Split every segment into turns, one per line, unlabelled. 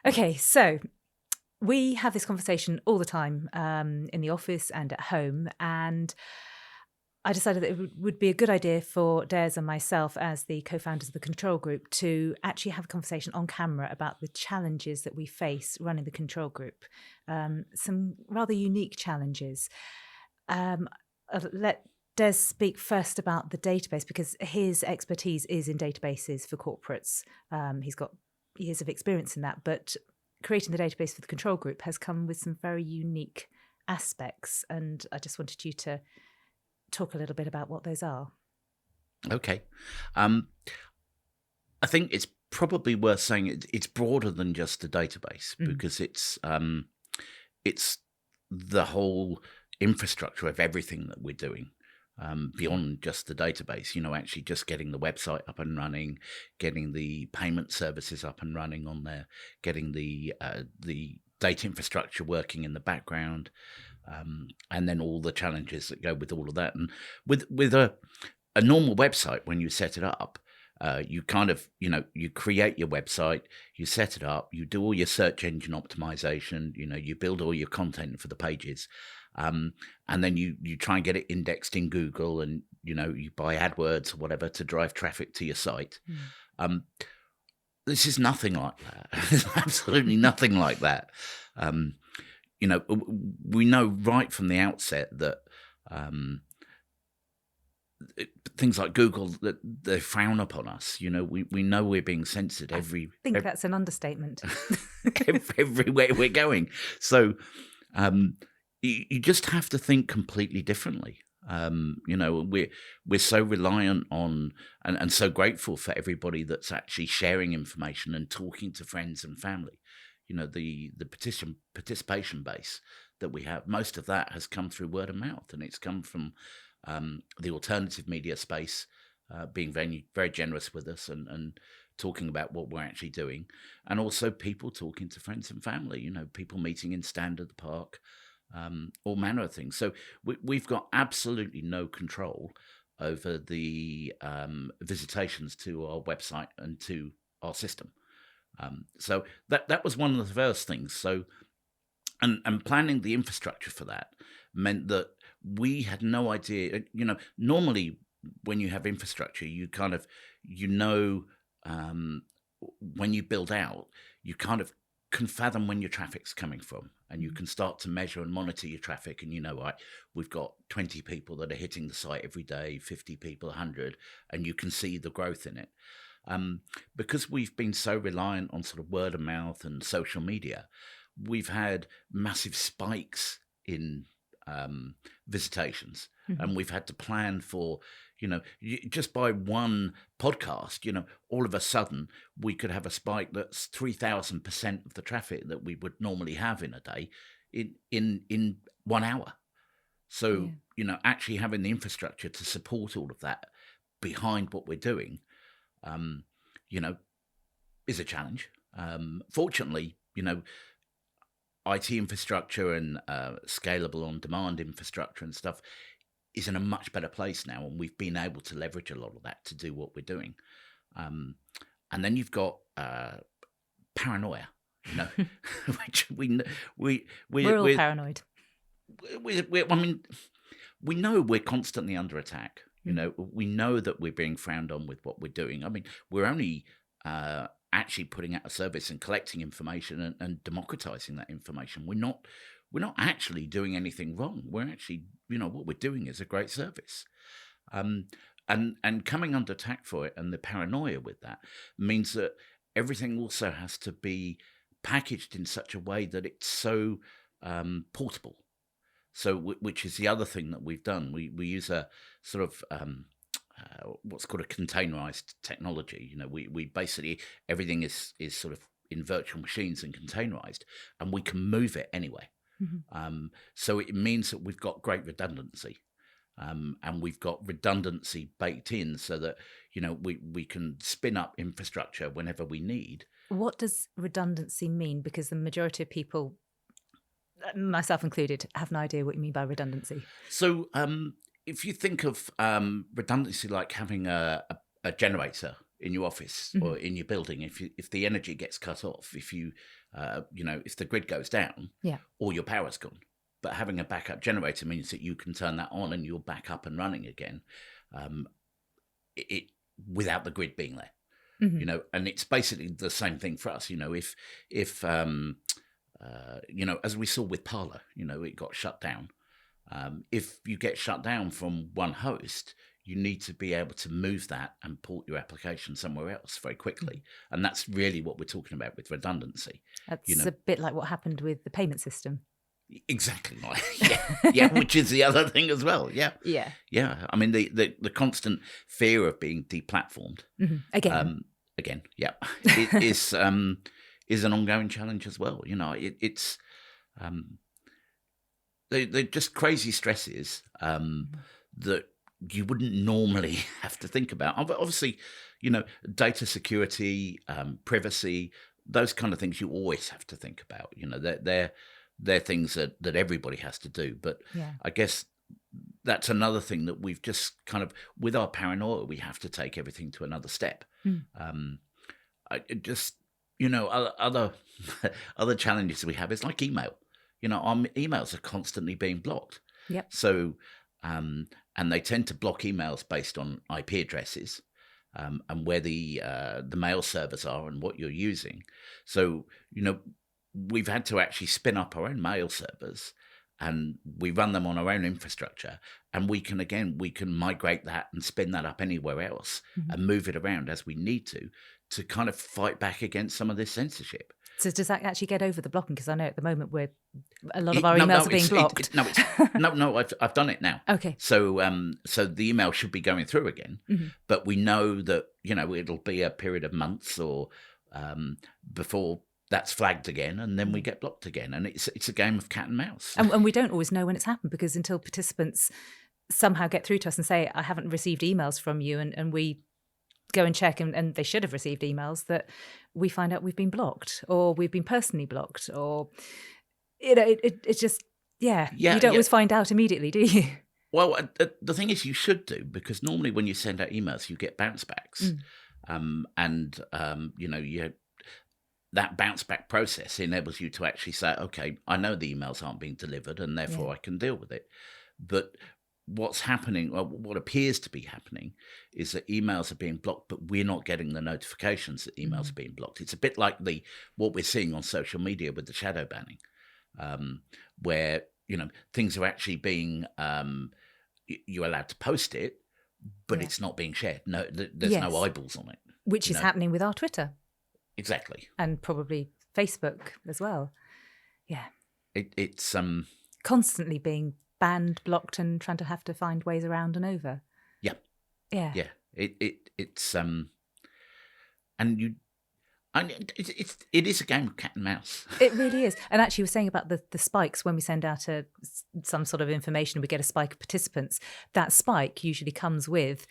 Okay, so we have this conversation all the time in the office and at home, and I decided that it would be a good idea for Dez and myself, as the co-founders of the control group, to actually have a conversation on camera about the challenges that we face running the control group. Some rather unique challenges. I'll let Des speak first about the database, because his expertise is in databases for corporates. He's got years of experience in that, but creating the database for the control group has come with some very unique aspects, and I just wanted you to talk a little bit about what those are.
Okay. I think it's probably worth saying it's broader than just a database, because it's the whole infrastructure of everything that we're doing. Beyond just the database, actually just getting the website up and running, getting the payment services up and running on there, getting the data infrastructure working in the background, and then all the challenges that go with all of that. And with a normal website, when you set it up, you kind of, you create your website, you set it up, you do all your search engine optimization, you build all your content for the pages. And then you try and get it indexed in Google, and, you buy AdWords or whatever to drive traffic to your site. This is nothing like that. It's absolutely nothing like that. We know right from the outset that things like Google, that they frown upon us. We know we're being censored
I think that's an understatement.
everywhere we're going. So you just have to think completely differently. We're so reliant on and so grateful for everybody that's actually sharing information and talking to friends and family. The participation base that we have, most of that has come through word of mouth, and it's come from the alternative media space being very, very generous with us and talking about what we're actually doing, and also people talking to friends and family, people meeting in Standard Park, all manner of things. So we've got absolutely no control over the visitations to our website and to our system. So that was one of the first things. So and planning the infrastructure for that meant that we had no idea. Normally when you have infrastructure, you kind of, when you build out, you kind of can fathom when your traffic's coming from, and you can start to measure and monitor your traffic, and right, we've got 20 people that are hitting the site every day, 50 people, 100, and you can see the growth in it. Because we've been so reliant on sort of word of mouth and social media, we've had massive spikes in visitations, and we've had to plan for, just by one podcast, all of a sudden we could have a spike that's 3,000% of the traffic that we would normally have in a day in 1 hour. So, actually having the infrastructure to support all of that behind what we're doing, is a challenge. Fortunately, IT infrastructure and scalable on-demand infrastructure and stuff is in a much better place now, and we've been able to leverage a lot of that to do what we're doing. And then you've got paranoia, which we're
all paranoid.
We know we're constantly under attack. We know that we're being frowned on with what we're doing. We're only actually putting out a service and collecting information and democratizing that information. We're not actually doing anything wrong. We're actually, what we're doing is a great service. And coming under attack for it, and the paranoia with that, means that everything also has to be packaged in such a way that it's so portable. So, which is the other thing that we've done. We use a sort of what's called a containerized technology. We basically, everything is sort of in virtual machines and containerized, and we can move it anywhere. So it means that we've got great redundancy, and we've got redundancy baked in, so that we can spin up infrastructure whenever we need.
What does redundancy mean? Because the majority of people, myself included, have no idea what you mean by redundancy.
So if you think of redundancy like having a generator in your office or in your building, if the energy gets cut off, if if the grid goes down, or your power's gone. But having a backup generator means that you can turn that on and you're back up and running again, without the grid being there. And it's basically the same thing for us. If as we saw with Parler, it got shut down. If you get shut down from one host, you need to be able to move that and port your application somewhere else very quickly. And that's really what we're talking about with redundancy.
That's a bit like what happened with the payment system.
Exactly. Which is the other thing as well. Yeah. I mean, the constant fear of being deplatformed.
Again,
it is an ongoing challenge as well. It's they're just crazy stresses that you wouldn't normally have to think about. Obviously, data security, privacy, those kind of things you always have to think about. They're things that everybody has to do. But I guess that's another thing that we've just kind of, with our paranoia, we have to take everything to another step. Other challenges we have is like email. Our emails are constantly being blocked. So, and they tend to block emails based on IP addresses and where the mail servers are and what you're using. So, we've had to actually spin up our own mail servers, and we run them on our own infrastructure, and we can migrate that and spin that up anywhere else and move it around as we need to kind of fight back against some of this censorship.
So does that actually get over the blocking? Because I know at the moment a lot of our emails are being blocked.
I've done it now.
Okay.
So the email should be going through again, but we know that it'll be a period of months or before that's flagged again, and then we get blocked again, and it's a game of cat and mouse.
And we don't always know when it's happened, because until participants somehow get through to us and say, I haven't received emails from you, and we go and check, and they should have received emails, that we find out we've been blocked, or we've been personally blocked, or it's just you don't always find out immediately, do you?
Well, the thing is, you should do, because normally when you send out emails, you get bounce backs, that bounce back process enables you to actually say, okay, I know the emails aren't being delivered, and therefore I can deal with it. But what's happening, or what appears to be happening, is that emails are being blocked, but we're not getting the notifications that emails are being blocked. It's a bit like what we're seeing on social media with the shadow banning, where things are actually being you're allowed to post it, but it's not being shared. No, there's no eyeballs on it,
which is happening with our Twitter.
Exactly.
And probably Facebook as well. Yeah.
It's
constantly being banned, blocked, and trying to have to find ways around and over.
Yeah.
Yeah.
Yeah. It's it is a game of cat and mouse.
It really is. And actually, you were saying about the spikes when we send out some sort of information, we get a spike of participants. That spike usually comes with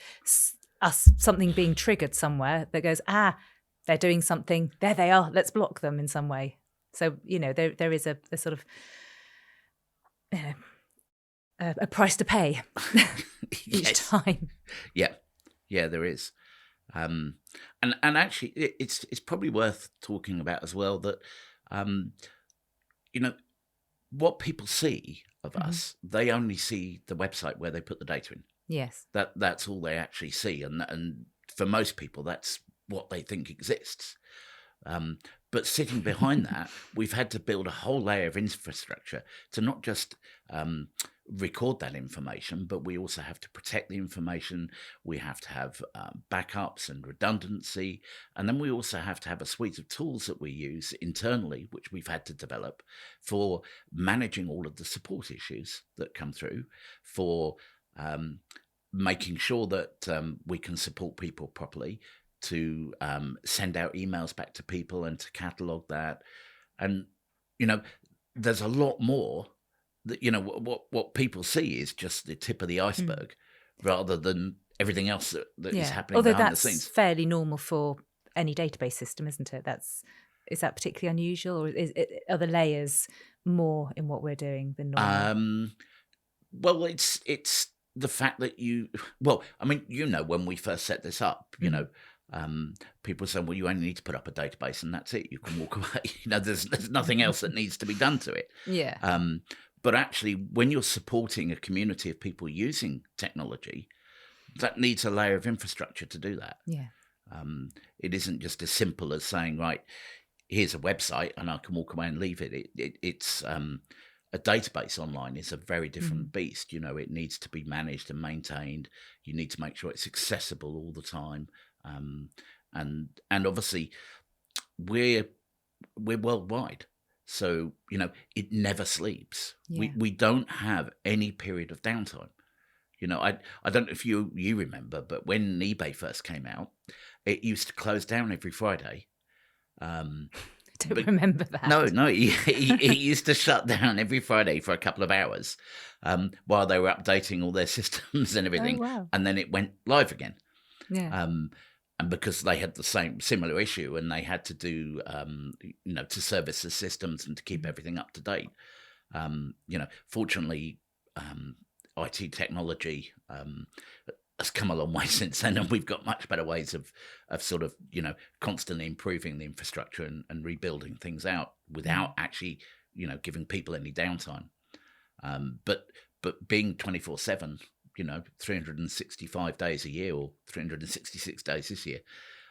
something being triggered somewhere that goes, they're doing something. There they are. Let's block them in some way. So, there is a sort of a price to pay each time.
Yeah, there is. And actually, it's probably worth talking about as well that, what people see of us, they only see the website where they put the data in.
Yes.
That's all they actually see. And for most people, that's what they think exists. But sitting behind that, we've had to build a whole layer of infrastructure to not just record that information, but we also have to protect the information. We have to have backups and redundancy. And then we also have to have a suite of tools that we use internally, which we've had to develop for managing all of the support issues that come through, for making sure that we can support people properly, to send out emails back to people and to catalog that. And, there's a lot more that, what people see is just the tip of the iceberg rather than everything else that is happening behind the scenes.
Although that's fairly normal for any database system, isn't it? Is that particularly unusual, or are the layers more in what we're doing than normal?
Well, it's the fact that when we first set this up, people say, well, you only need to put up a database and that's it. You can walk away. There's nothing else that needs to be done to it.
Yeah.
But actually, when you're supporting a community of people using technology, that needs a layer of infrastructure to do that.
Yeah.
It isn't just as simple as saying, right, here's a website and I can walk away and leave it. It's a database online is a very different beast. It needs to be managed and maintained. You need to make sure it's accessible all the time. And obviously we're worldwide. So, it never sleeps.
Yeah.
We don't have any period of downtime. I don't know if you remember, but when eBay first came out, it used to close down every Friday.
I don't remember that.
No, it used to shut down every Friday for a couple of hours while they were updating all their systems and everything.
Oh, wow.
And then it went live again.
Yeah.
And because they had the similar issue and they had to do, to service the systems and to keep everything up to date. Fortunately, IT technology has come a long way since then, and we've got much better ways of sort of, constantly improving the infrastructure and rebuilding things out without actually, giving people any downtime. But being 24/7, 365 days a year or 366 days this year,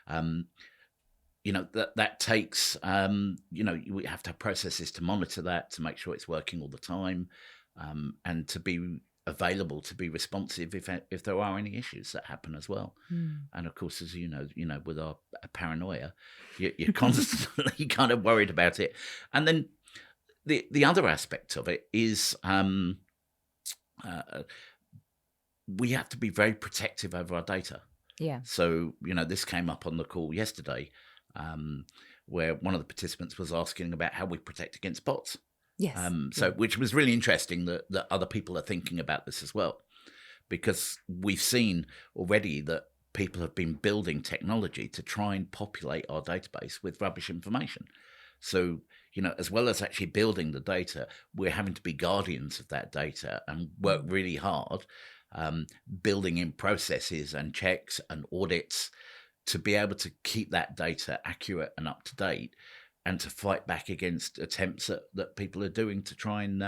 that takes, we have to have processes to monitor that, to make sure it's working all the time, and to be available, to be responsive if there are any issues that happen as well. And of course, as you know, with our paranoia, you're constantly kind of worried about it. And then the other aspect of it is we have to be very protective over our data.
Yeah.
So, this came up on the call yesterday, where one of the participants was asking about how we protect against bots.
Yes.
Which was really interesting that other people are thinking about this as well, because we've seen already that people have been building technology to try and populate our database with rubbish information. So, as well as actually building the data, we're having to be guardians of that data and work really hard, building in processes and checks and audits to be able to keep that data accurate and up to date, and to fight back against attempts that people are doing to try and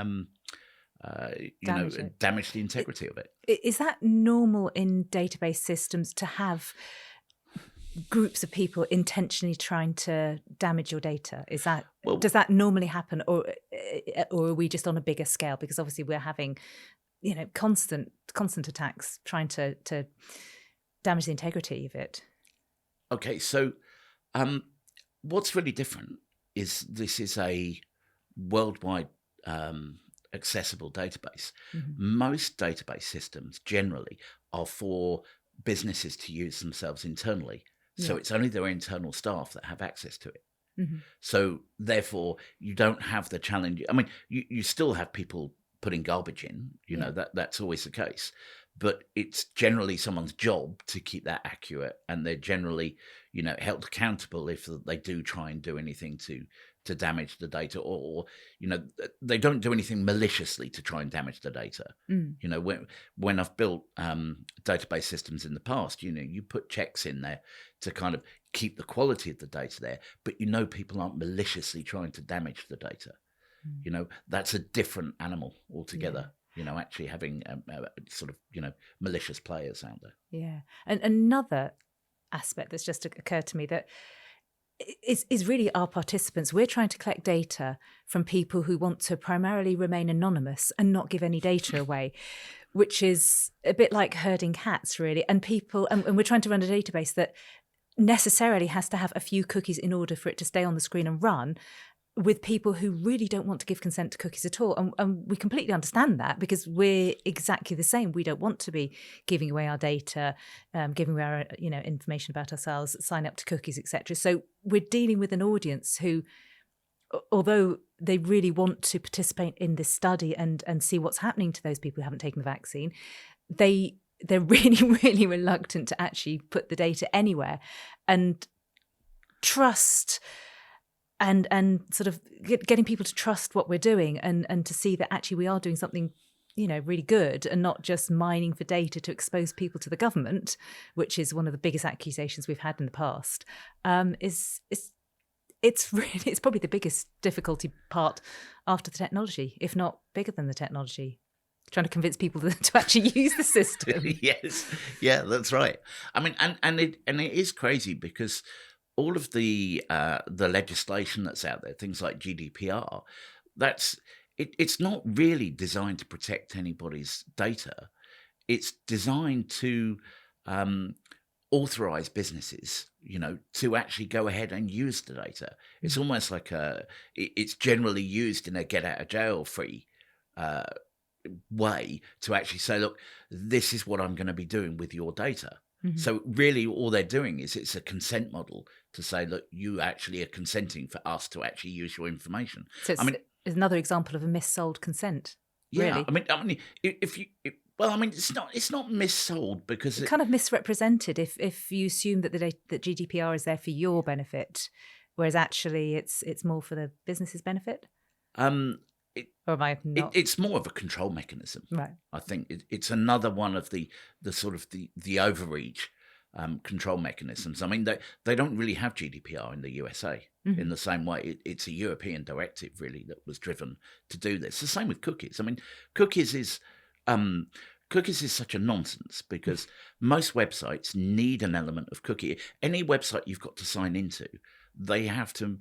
damage the integrity of it.
Is that normal in database systems to have groups of people intentionally trying to damage your data? Does that normally happen, or are we just on a bigger scale? Because obviously we're having, constant attacks trying to damage the integrity of it.
Okay, so what's really different is this is a worldwide accessible database. Most database systems generally are for businesses to use themselves internally. So it's only their internal staff that have access to it. So therefore, you don't have the challenge. I mean, you still have people putting garbage in, that's always the case. But it's generally someone's job to keep that accurate, and they're generally, held accountable if they do try and do anything to damage the data, or they don't do anything maliciously to try and damage the data. When I've built database systems in the past, you put checks in there to kind of keep the quality of the data there, but people aren't maliciously trying to damage the data. That's a different animal altogether. Actually having sort of, malicious players out there.
Yeah. And another aspect that's just occurred to me that is really our participants. We're trying to collect data from people who want to primarily remain anonymous and not give any data away, which is a bit like herding cats, really. And we're trying to run a database that necessarily has to have a few cookies in order for it to stay on the screen and run, with people who really don't want to give consent to cookies at all. And we completely understand that, because we're exactly the same. We don't want to be giving away our data, giving away our information about ourselves, sign up to cookies, etc. So we're dealing with an audience who, although they really want to participate in this study and see what's happening to those people who haven't taken the vaccine, they're really, really reluctant to actually put the data anywhere and trust. And sort of getting people to trust what we're doing and to see that actually we are doing something, really good and not just mining for data to expose people to the government, which is one of the biggest accusations we've had in the past, it's probably the biggest difficulty part after the technology, if not bigger than the technology. Trying to convince people to actually use the system.
Yes, yeah, that's right. I mean, and it is crazy because all of the legislation that's out there, things like GDPR, it's not really designed to protect anybody's data. It's designed to authorize businesses, to actually go ahead and use the data. It's almost like it's generally used in a get out of jail free way to actually say, look, this is what I'm going to be doing with your data. So really all they're doing is it's a consent model to say, look, you actually are consenting for us to actually use your information.
So it's another example of a missold consent.
Yeah,
really.
I mean, it's not missold because
it's kind of misrepresented if you assume that that GDPR is there for your benefit, whereas actually it's more for the business's benefit. Or am I not?
It's more of a control mechanism,
right?
I think it's another one of the sort of the overreach control mechanisms. I mean, they don't really have GDPR in the USA in the same way. It's a European directive really that was driven to do this. The same with cookies. I mean, cookies is such a nonsense because most websites need an element of cookie. Any website you've got to sign into, they have to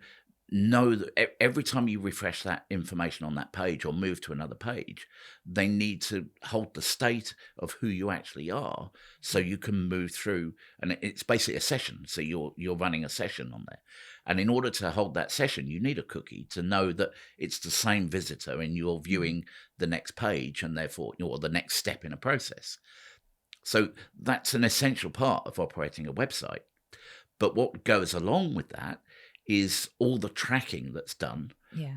know that every time you refresh that information on that page or move to another page, they need to hold the state of who you actually are so you can move through. And it's basically a session. So you're running a session on there. And in order to hold that session, you need a cookie to know that it's the same visitor and you're viewing the next page and therefore or the next step in a process. So that's an essential part of operating a website. But what goes along with that is all the tracking that's done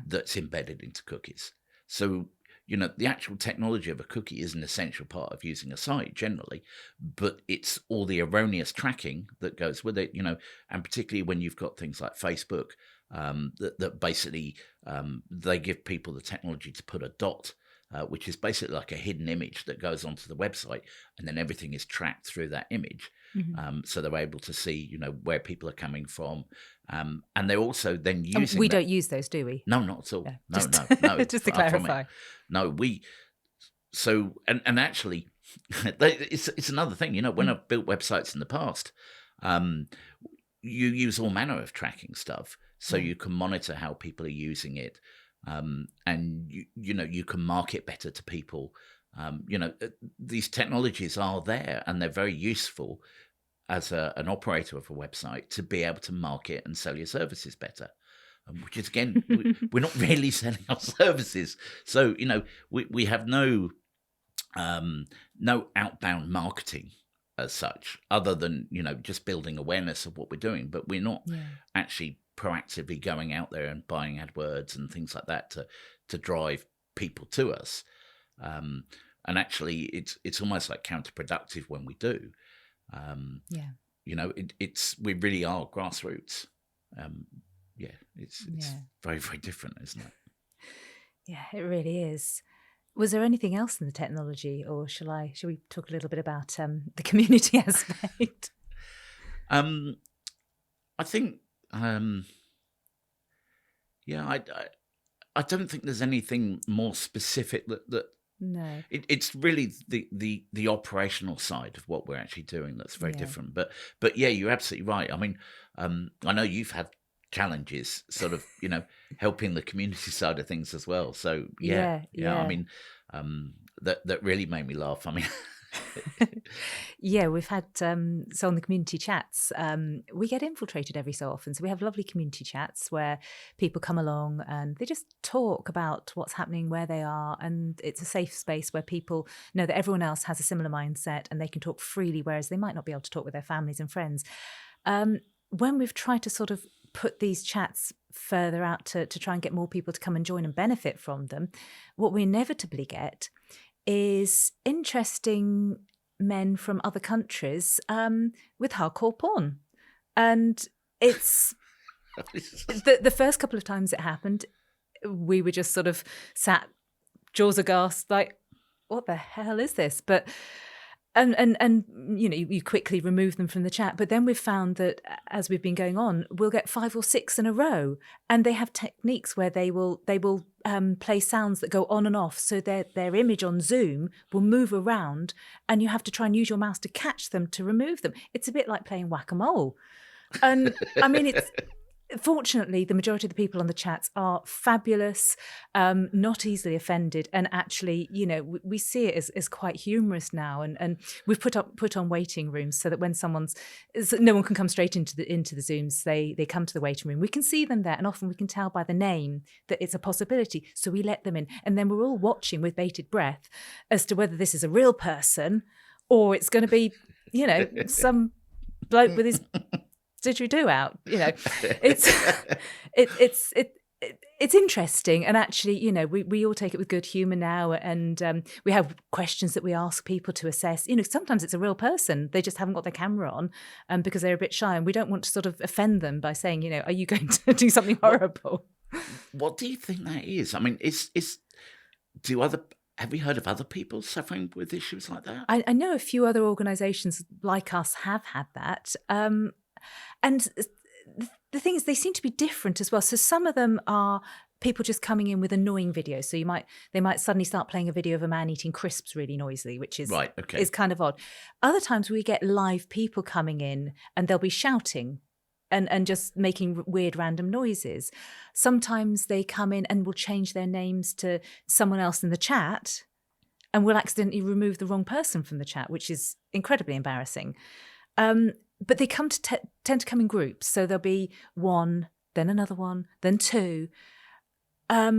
that's embedded into cookies. So, the actual technology of a cookie is an essential part of using a site generally, but it's all the erroneous tracking that goes with it, and particularly when you've got things like Facebook that basically they give people the technology to put a dot, which is basically like a hidden image that goes onto the website, and then everything is tracked through that image. So they're able to see, where people are coming from. And they're also then using
we don't use those, do we?
No, not at all.
Yeah,
No.
Just to clarify.
No, so, and actually, it's another thing, when I've built websites in the past, you use all manner of tracking stuff. So you can monitor how people are using it. And, you can market better to people. These technologies are there and they're very useful as an operator of a website to be able to market and sell your services better, which is, again, we're not really selling our services. So, we have no outbound marketing as such, other than, just building awareness of what we're doing. But we're not actually proactively going out there and buying AdWords and things like that to drive people to us. And actually, it's almost like counterproductive when we do. We really are grassroots. It's very, very different, isn't it?
Yeah, it really is. Was there anything else in the technology, or shall we talk a little bit about the community aspect?
I think, I don't think there's anything more specific that.
No,
it's really the operational side of what we're actually doing that's very different. But yeah, you're absolutely right. I mean, I know you've had challenges, sort of, helping the community side of things as well. So yeah. I mean, that really made me laugh. I mean.
Yeah, we've had so on the community chats, we get infiltrated every so often. So we have lovely community chats where people come along and they just talk about what's happening, where they are, and it's a safe space where people know that everyone else has a similar mindset and they can talk freely, whereas they might not be able to talk with their families and friends. When we've tried to sort of put these chats further out to try and get more people to come and join and benefit from them, what we inevitably get is interesting men from other countries with hardcore porn. And it's the first couple of times it happened, we were just sort of sat jaws aghast, like, what the hell is this? But you quickly remove them from the chat. But then we've found that as we've been going on, we'll get 5 or 6 in a row, and they have techniques where they will play sounds that go on and off, so their image on Zoom will move around, and you have to try and use your mouse to catch them to remove them. It's a bit like playing whack-a-mole. And I mean, fortunately, the majority of the people on the chats are fabulous, not easily offended, and actually, we see it as quite humorous now. And we've put on waiting rooms so that when no one can come straight into the Zooms. They come to the waiting room. We can see them there, and often we can tell by the name that it's a possibility. So we let them in, and then we're all watching with bated breath as to whether this is a real person or it's going to be, some bloke with his didgeridoo out. It's interesting, and actually, we all take it with good humour now, and we have questions that we ask people to assess. Sometimes it's a real person; they just haven't got their camera on, because they're a bit shy, and we don't want to sort of offend them by saying, are you going to do something horrible?
What do you think that is? I mean, have you heard of other people suffering with issues like that?
I know a few other organisations like us have had that. And the thing is, they seem to be different as well. So some of them are people just coming in with annoying videos. So they might suddenly start playing a video of a man eating crisps really noisily, which is
right. Okay.
is kind of odd. Other times we get live people coming in, and they'll be shouting and just making weird random noises. Sometimes they come in and will change their names to someone else in the chat, and will accidentally remove the wrong person from the chat, which is incredibly embarrassing. But they tend to come in groups. So there'll be one, then another one, then two. They're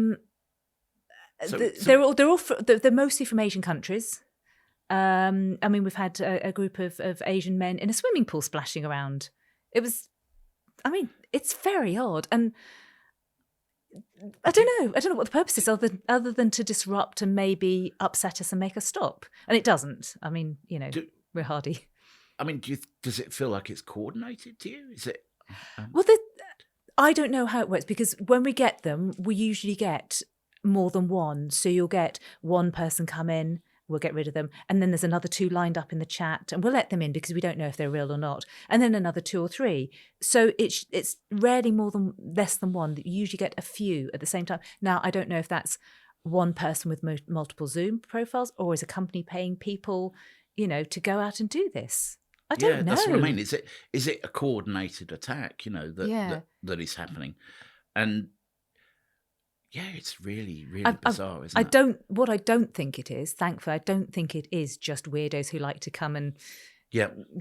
mostly from Asian countries. I mean, we've had a group of Asian men in a swimming pool splashing around. It's very odd. And I don't know what the purpose is other than to disrupt and maybe upset us and make us stop. And it doesn't. I mean, we're hardy.
I mean, does it feel like it's coordinated to you? Is it?
Well, I don't know how it works, because when we get them, we usually get more than one. So you'll get one person come in, we'll get rid of them, and then there's another 2 lined up in the chat, and we'll let them in because we don't know if they're real or not, and then another 2 or 3. So it's rarely less than one. You usually get a few at the same time. Now, I don't know if that's one person with multiple Zoom profiles, or is a company paying people, to go out and do this. I don't know.
That's what I mean. Is it a coordinated attack? That is happening, and it's really, really bizarre, isn't it?
What I don't think it is, thankfully, I don't think it is just weirdos who like to come and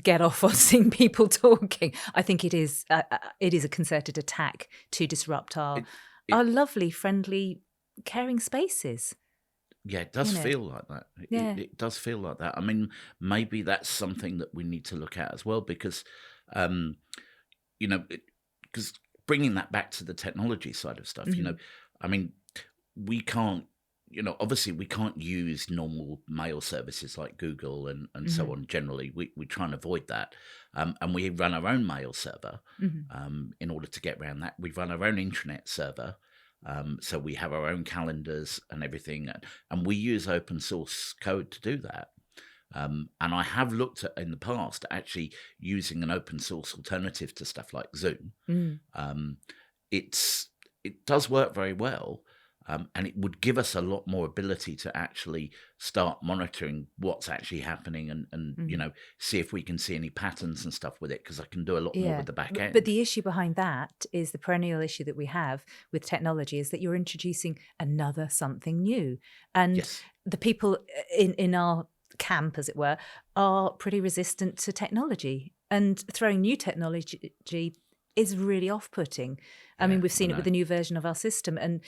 get off on seeing people talking. I think it is a concerted attack to disrupt our lovely, friendly, caring spaces.
Yeah, it does feel like that. It does feel like that. I mean, maybe that's something that we need to look at as well, because, because bringing that back to the technology side of stuff, I mean, we can't, obviously we can't use normal mail services like Google and so on. Generally, we try and avoid that. And we run our own mail server in order to get around that. We run our own intranet server. So we have our own calendars and everything, and we use open source code to do that. And I have looked at in the past actually using an open source alternative to stuff like Zoom. It does work very well, and it would give us a lot more ability to actually start monitoring what's actually happening and see if we can see any patterns and stuff with it, because I can do a lot more with the back end.
But the issue behind that is the perennial issue that we have with technology is that you're introducing another something new. And the people in our camp, as it were, are pretty resistant to technology. And throwing new technology is really off-putting. I mean, we've seen it with the new version of our system, and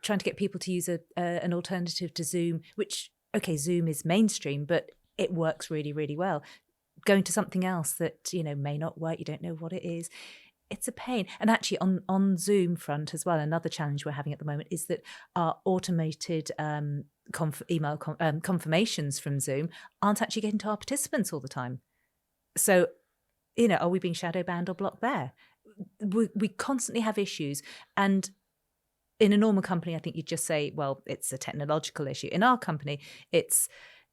trying to get people to use an alternative to Zoom, which Zoom is mainstream, but it works really, really well. Going to something else that may not work, you don't know what it is. It's a pain. And actually, on Zoom front as well, another challenge we're having at the moment is that our automated email confirmations from Zoom aren't actually getting to our participants all the time. So, are we being shadow banned or blocked there? We constantly have issues, and in a normal company, I think you'd just say, well, it's a technological issue. In our company, it's,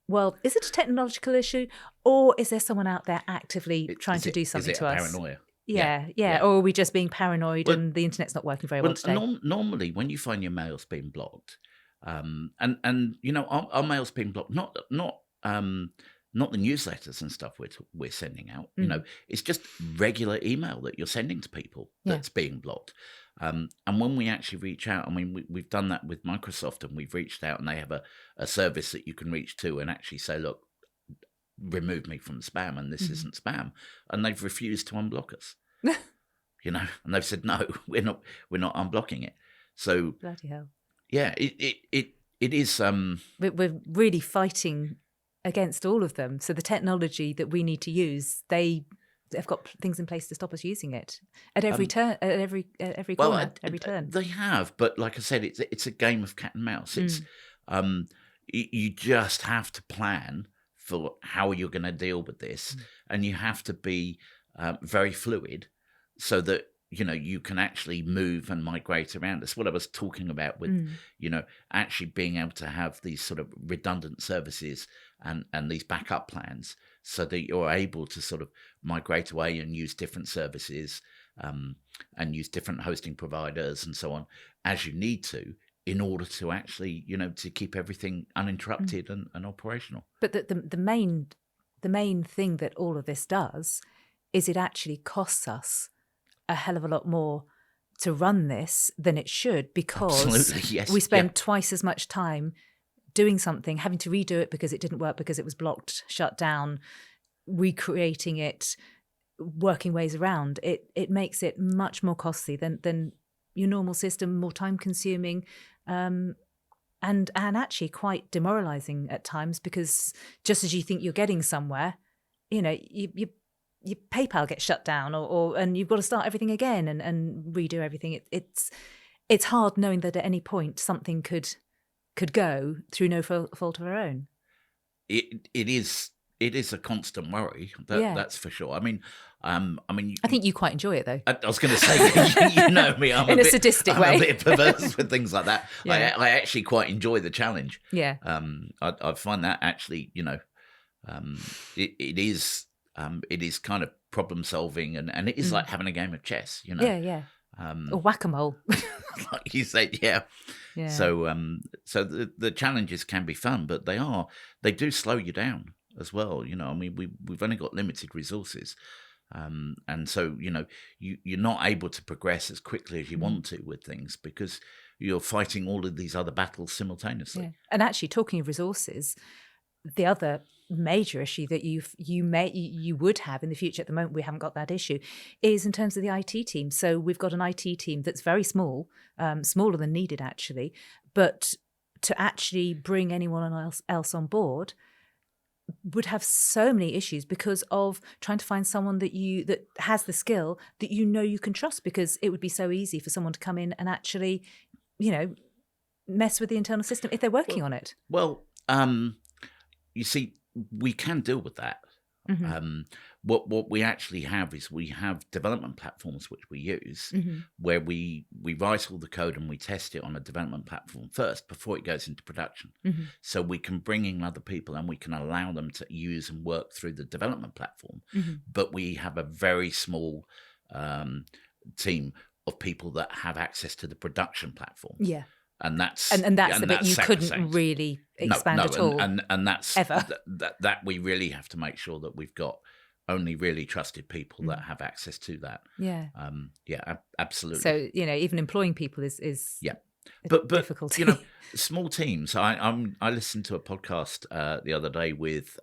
well, is it a technological issue, or is there someone out there actively trying to do something to us?
Paranoia?
Yeah. Or are we just being paranoid and the internet's not working very well today?
Normally, when you find your mails being blocked, and our mails being blocked, not the newsletters and stuff we're sending out. It's just regular email that you're sending to people that's being blocked. And when we actually reach out, I mean, we've done that with Microsoft, and we've reached out, and they have a service that you can reach to and actually say, look, remove me from spam, and this isn't spam, and they've refused to unblock us. And they've said, no, we're not unblocking it. So
bloody hell.
Yeah, it is.
We're really fighting against all of them. So the technology that we need to use, they've got things in place to stop us using it at every turn, at every corner, every turn.
They have, but like I said, it's a game of cat and mouse. It's you just have to plan for how you're going to deal with this, and you have to be very fluid so that you can actually move and migrate around. That's what I was talking about with actually being able to have these sort of redundant services and these backup plans, so that you're able to sort of migrate away and use different services and use different hosting providers and so on as you need to, in order to actually to keep everything uninterrupted and operational.
But the main thing that all of this does is it actually costs us a hell of a lot more to run this than it should, because we spend twice as much time doing something, having to redo it because it didn't work, because it was blocked, shut down, recreating it, working ways around it. It makes it much more costly than your normal system, more time consuming, and actually quite demoralizing at times, because just as you think you're getting somewhere, your PayPal gets shut down, and you've got to start everything again and redo everything. It's hard knowing that at any point something could go through no fault of our own.
It is a constant worry. That's for sure. I mean, I think
you quite enjoy it, though.
I was going to say, you know me, I'm
in a sadistic way.
I'm a bit perverse with things like that.
Yeah.
I actually quite enjoy the challenge.
Yeah.
I find that actually, it is kind of problem solving, and it is like having a game of chess.
Yeah. Or whack-a-mole.
Like you said, yeah. So the challenges can be fun, but they do slow you down as well. I mean, we've only got limited resources, and so you're not able to progress as quickly as you want to with things, because you're fighting all of these other battles simultaneously.
Yeah. And actually, talking of resources, the other major issue that you would have in the future, at the moment we haven't got that issue, is in terms of the IT team. So we've got an IT team that's very small, smaller than needed actually, but to actually bring anyone else on board would have so many issues, because of trying to find someone that has the skill that you can trust, because it would be so easy for someone to come in and actually mess with the internal system if they're working on it.
Well, you see, we can deal with that. What we actually have is we have development platforms which we use, where we write all the code and we test it on a development platform first before it goes into production. So we can bring in other people and we can allow them to use and work through the development platform. But we have a very small team of people that have access to the production platform.
Yeah.
And that's
the bit you couldn't really expand at all.
And that's
ever.
that we really have to make sure that we've got only really trusted people that have access to that.
Yeah.
Absolutely.
So even employing people is
but
difficult.
Small teams. I listened to a podcast the other day with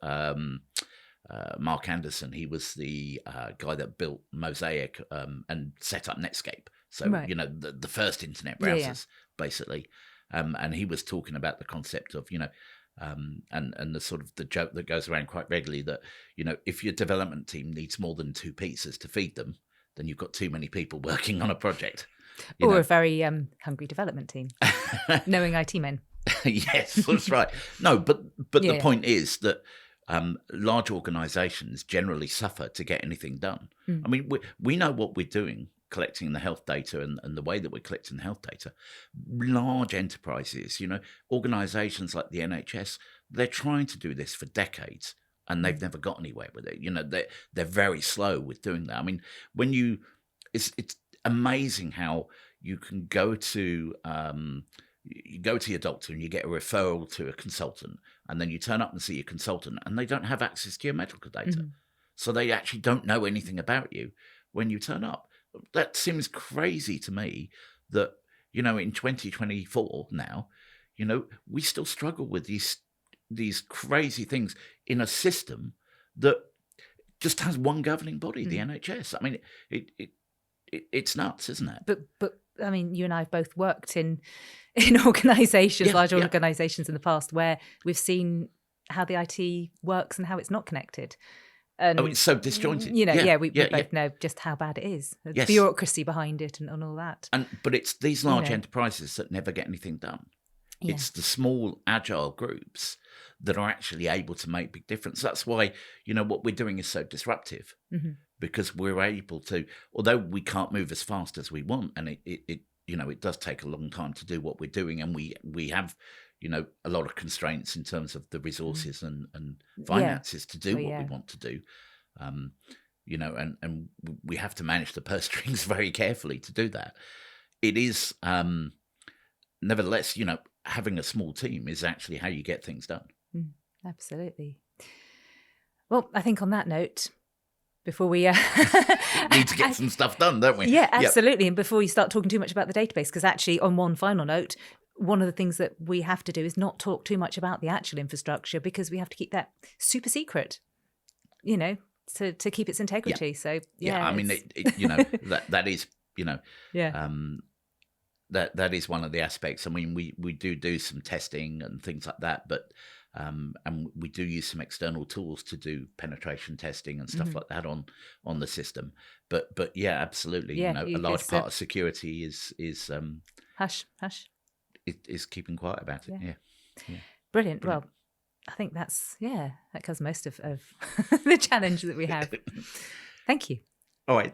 Mark Anderson. He was the guy that built Mosaic and set up Netscape. So the first internet browsers, basically, and he was talking about the concept of and the sort of the joke that goes around quite regularly that if your development team needs more than 2 pizzas to feed them, then you've got too many people working on a project.
Or a very hungry development team, knowing IT men.
Yes, that's right. No, but the point is that large organisations generally suffer to get anything done. I mean, we know what we're doing collecting the health data and the way that we're collecting the health data, large enterprises, organizations like the NHS, they're trying to do this for decades and they've never got anywhere with it. They're very slow with doing that. I mean, it's amazing how you can go to your doctor and you get a referral to a consultant, and then you turn up and see your consultant and they don't have access to your medical data. So they actually don't know anything about you when you turn up. That seems crazy to me that, in 2024 now, we still struggle with these crazy things in a system that just has one governing body, the NHS. I mean, it's nuts, isn't it?
But I mean, you and I have both worked in organisations, large organisations in the past, where we've seen how the IT works and how it's not connected. And,
it's so disjointed.
We both know just how bad it is. The bureaucracy behind it and all that.
But it's these large enterprises that never get anything done.
Yeah.
It's the small, agile groups that are actually able to make big difference. That's why, what we're doing is so disruptive, because we're able to, although we can't move as fast as we want, and it does take a long time to do what we're doing, and we have, a lot of constraints in terms of the resources and finances to do what we want to do, and we have to manage the purse strings very carefully to do that. It is, nevertheless, having a small team is actually how you get things done.
Absolutely. Well, I think on that note, before we
need to get some stuff done, don't we?
Yeah, absolutely. And before you start talking too much about the database, because actually, on one final note, one of the things that we have to do is not talk too much about the actual infrastructure, because we have to keep that super secret, to keep its integrity.
Yeah.
So
I mean, that is, that is one of the aspects. I mean, we do some testing and things like that, but and we do use some external tools to do penetration testing and stuff like that on the system. But yeah, absolutely. A large part of security is
hush.
It is keeping quiet about it. Yeah.
Brilliant. Well, I think that covers most of the challenge that we have. Thank you.
All right.